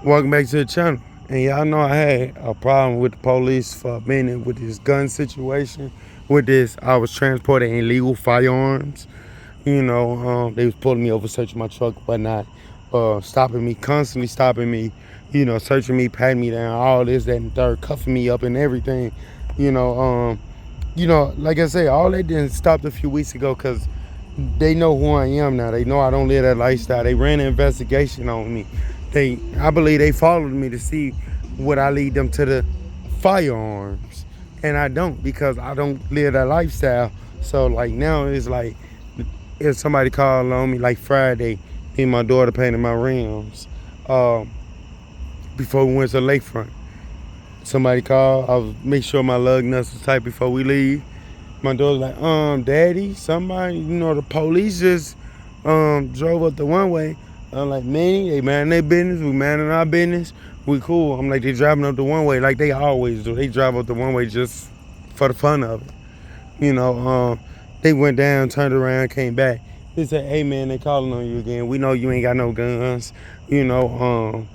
Welcome back to the channel. And y'all know I had a problem with the police for a minute with this gun situation. With this, I was transporting illegal firearms. They was pulling me over, searching my truck, whatnot, stopping me, constantly stopping me, searching me, patting me down, all this, that, and third, cuffing me up and everything. You know, um, like I say, all that didn't stop a few weeks ago because they know who I am now. They know I don't live that lifestyle. They ran an investigation on me. I believe they followed me to see would I lead them to the firearms, and I don't because I don't live that lifestyle. So like now it's like if somebody called on me like Friday, me and my daughter painted my rims before we went to the lakefront. Somebody called. I was make sure my lug nuts was tight before we leave. My daughter's like, Daddy, somebody, the police just drove up the one way. I'm like, man, they man their business, we man in our business, we cool. I'm like, they driving up the one way like they always do. They drive up the one way just for the fun of it. You know, they went down, turned around, came back. They said, hey man, they calling on you again. We know you ain't got no guns. You know,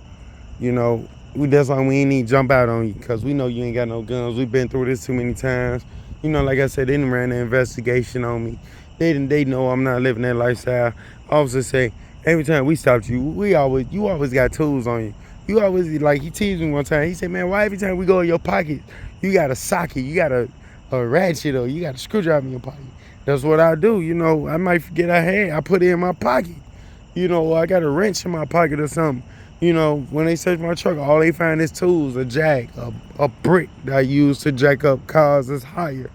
you know, that's why we ain't need to jump out on you because we know you ain't got no guns. We've been through this too many times. Like I said, they done ran an investigation on me. They know I'm not living that lifestyle. Officers say, every time we stopped you, you always got tools on you. You always, like he teased me one time. He said, man, why every time we go in your pocket, you got a socket, you got a ratchet, or you got a screwdriver in your pocket. That's what I do. I might forget I put it in my pocket. Or I got a wrench in my pocket or something. When they search my truck, all they find is tools, a jack, a brick that I use to jack up cars that's higher.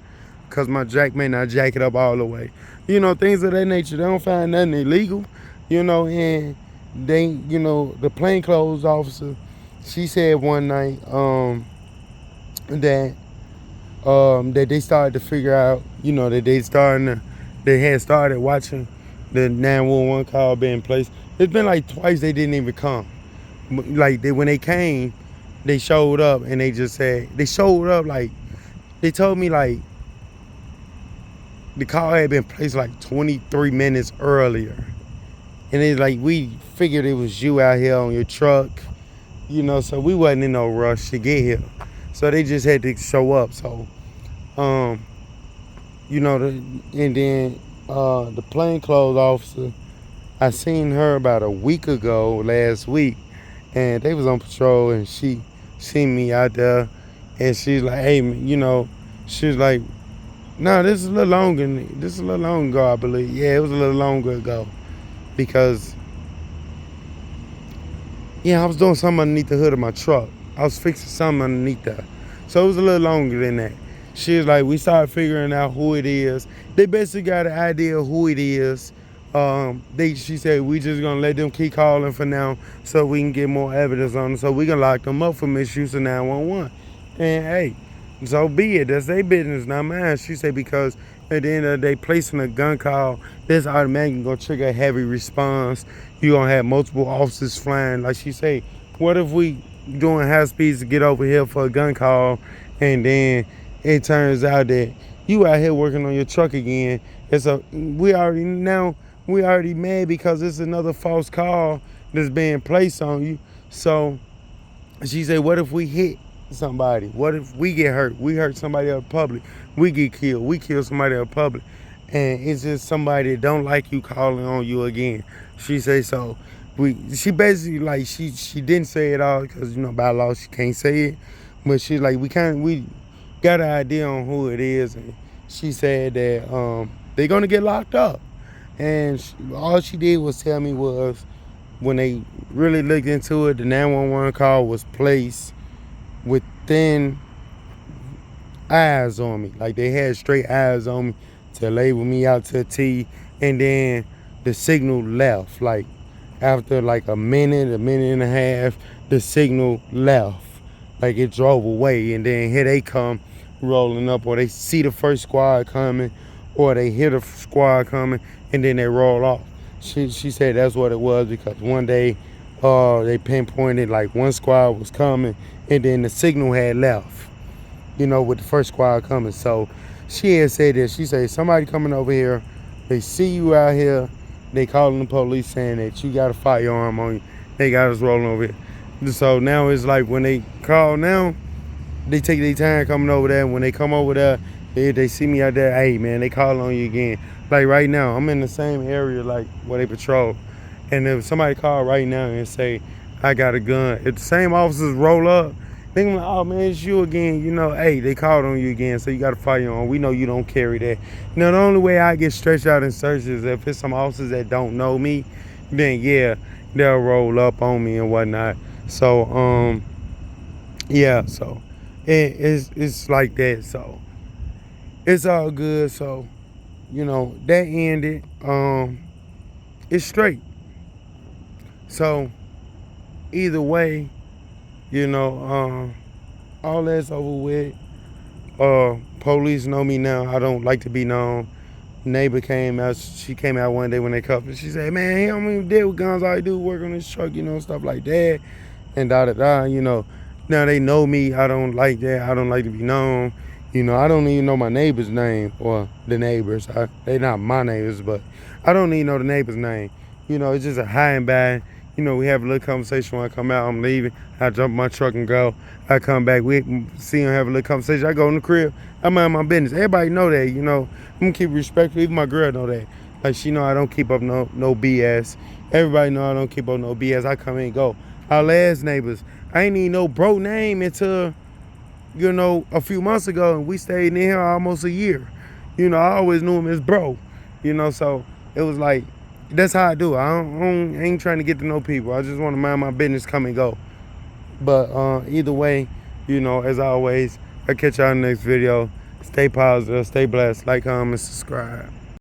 Because my jack may not jack it up all the way. Things of that nature. They don't find nothing illegal. And the plainclothes officer, she said one night that they started to figure out, that they had started watching the 911 call being placed. It's been like twice they didn't even come. Like when they came, they showed up and they just said they showed up like they told me like the call had been placed like 23 minutes earlier, and it's like we figured it was you out here on your truck, so we wasn't in no rush to get here, so they just had to show up. So, and then the plainclothes officer, I seen her about a week ago last week. And they was on patrol, and she seen me out there, and she's like, "Hey, she was like, no, this is a little longer. This is a little long ago, I believe. Yeah, it was a little longer ago, because I was doing something underneath the hood of my truck. I was fixing something underneath there, so it was a little longer than that." She was like, "We started figuring out who it is. They basically got an idea of who it is." She said we just gonna let them keep calling for now, so we can get more evidence on them, so we can lock them up for misuse of 911. And hey, so be it. That's their business, not mine. She said because at the end of the day, placing a gun call, this automatically gonna trigger a heavy response. You gonna have multiple officers flying. Like she said, what if we doing high speeds to get over here for a gun call, and then it turns out that you out here working on your truck again? We already mad because it's another false call that's being placed on you. So she said, what if we hit somebody? What if we get hurt? We hurt somebody out in public. We get killed. We kill somebody out in public. And it's just somebody that don't like you calling on you again. She say so. She basically like she didn't say it all because by law she can't say it. But she's like we got an idea on who it is, and she said that they're gonna get locked up. And all she did was tell me was when they really looked into it, the 911 call was placed within eyes on me. Like they had straight eyes on me to label me out to a T. And then the signal left. Like after like a minute and a half, the signal left. Like it drove away. And then here they come rolling up, or they see the first squad coming, or they hear the squad coming, and then they roll off. She said that's what it was, because one day they pinpointed like one squad was coming, and then the signal had left, with the first squad coming. So she had said that, she said somebody coming over here, they see you out here, they calling the police saying that you got a firearm on you, they got us rolling over here. So now it's like when they call now, they take their time coming over there. When they come over there, they see me out there, hey man, they call on you again. Like right now, I'm in the same area like where they patrol. And if somebody call right now and say, I got a gun, if the same officers roll up, they like, oh man, it's you again. You know, hey, they called on you again, so you got to fire on. We know you don't carry that. Now, the only way I get stretched out in search is if it's some officers that don't know me, then yeah, they'll roll up on me and whatnot. So, yeah, so it's like that. So it's all good. So, you know, that ended. It's straight. So either way, you know, all that's over with. Police know me now. I don't like to be known. Neighbor came out. She came out one day when they cuffed me. She said, man, he don't even deal with guns. All I do is work on this truck, you know, stuff like that. And da-da-da, you know. Now they know me. I don't like that. I don't like to be known. You know, I don't even know my neighbor's name or the neighbors. They not my neighbors, but I don't even know the neighbor's name. You know, it's just a high and by. You know, we have a little conversation when I come out. I'm leaving. I jump in my truck and go. I come back. We see him, have a little conversation. I go in the crib. I mind my business. Everybody know that, you know. I'm going to keep it respectful. Even my girl know that. Like, she know I don't keep up no BS. Everybody know I don't keep up no BS. I come in and go. Our last neighbors, I ain't even know bro name until, you know, a few months ago. And we stayed near here almost a year. You know, I always knew him as bro. You know, so it was like, that's how I do it. I ain't trying to get to know people. I just want to mind my business, come and go. But either way, you know, as always, I'll catch y'all in the next video. Stay positive, stay blessed, like, comment, and subscribe.